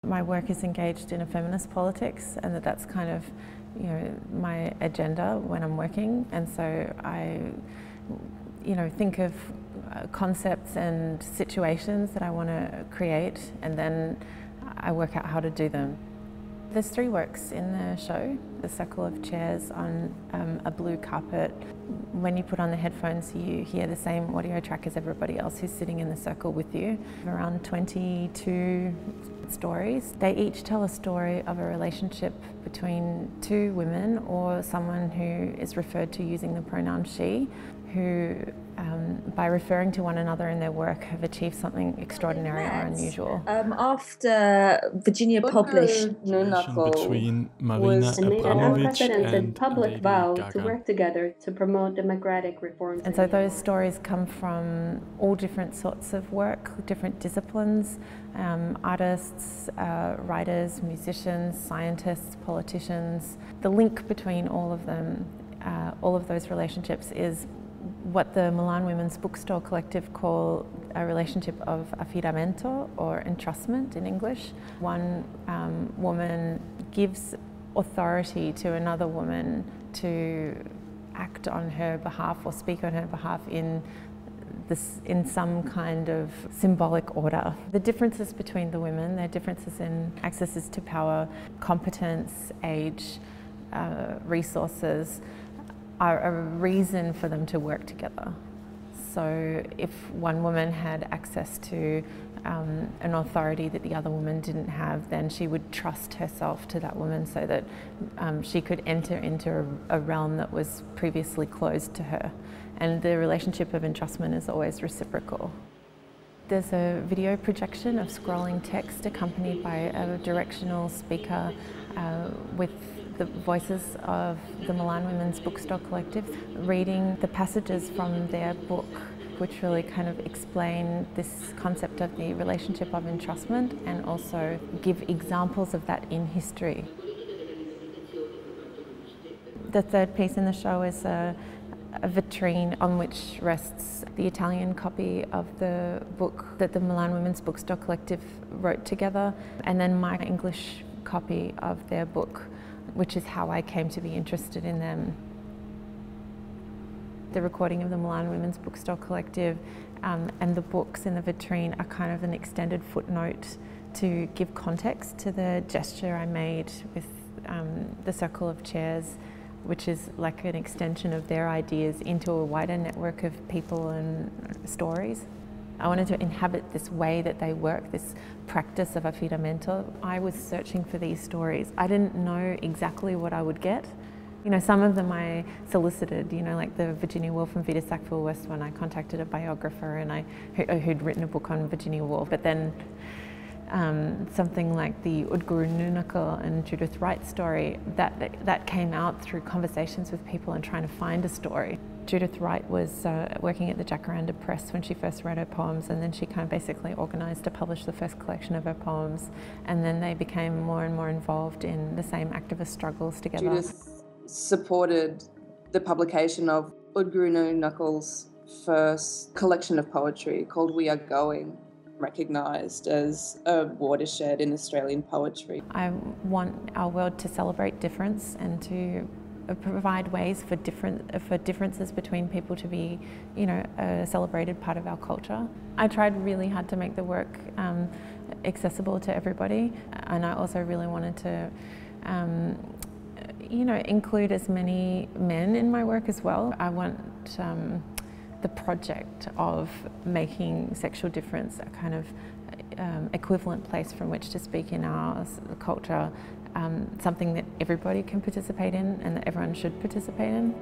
My work is engaged in a feminist politics, and that's kind of, my agenda when I'm working. And so I, think of concepts and situations that I want to create, and then I work out how to do them. There's 3 works in the show: the circle of chairs on a blue carpet. When you put on the headphones, you hear the same audio track as everybody else who's sitting in the circle with you. Around 22 stories. They each tell a story of a relationship between 2 women, or someone who is referred to using the pronoun she, who by referring to one another in their work have achieved something extraordinary or unusual. After Virginia published No Knuckle between Marina and made an Abramovic unprecedented and public Lady vow Gaga. to work together to promote democratic reforms. And so those stories come from all different sorts of work, different disciplines, artists, writers, musicians, scientists, politicians. The link between all of them, all of those relationships, is what the Milan Women's Bookstore Collective call a relationship of Affidamento, or entrustment in English. One woman gives authority to another woman to act on her behalf or speak on her behalf in some kind of symbolic order. The differences between the women, their differences in accesses to power, competence, age, resources, are a reason for them to work together. So if one woman had access to an authority that the other woman didn't have, then she would trust herself to that woman so that she could enter into a realm that was previously closed to her. And the relationship of entrustment is always reciprocal. There's a video projection of scrolling text accompanied by a directional speaker with the voices of the Milan Women's Bookstore Collective, reading the passages from their book, which really kind of explain this concept of the relationship of entrustment and also give examples of that in history. The 3rd piece in the show is a vitrine on which rests the Italian copy of the book that the Milan Women's Bookstore Collective wrote together, and then my English copy of their book, which is how I came to be interested in them. The recording of the Milan Women's Bookstore Collective and the books in the vitrine are kind of an extended footnote to give context to the gesture I made with the circle of chairs, which is like an extension of their ideas into a wider network of people and stories. I wanted to inhabit this way that they work, this practice of affidamento. I was searching for these stories. I didn't know exactly what I would get. Some of them I solicited, like the Virginia Woolf and Vita Sackville West one. I contacted a biographer and who'd written a book on Virginia Woolf. But then something like the Udguru Nunakal and Judith Wright story, that came out through conversations with people and trying to find a story. Judith Wright was working at the Jacaranda Press when she first wrote her poems, and then she kind of basically organised to publish the first collection of her poems, and then they became more and more involved in the same activist struggles together. Judith supported the publication of Udguru Nunakal's first collection of poetry called We Are Going, recognised as a watershed in Australian poetry. I want our world to celebrate difference and to provide ways for differences between people to be, a celebrated part of our culture. I tried really hard to make the work accessible to everybody, and I also really wanted to, include as many men in my work as well. I want the project of making sexual difference a kind of equivalent place from which to speak in our culture, something that everybody can participate in and that everyone should participate in.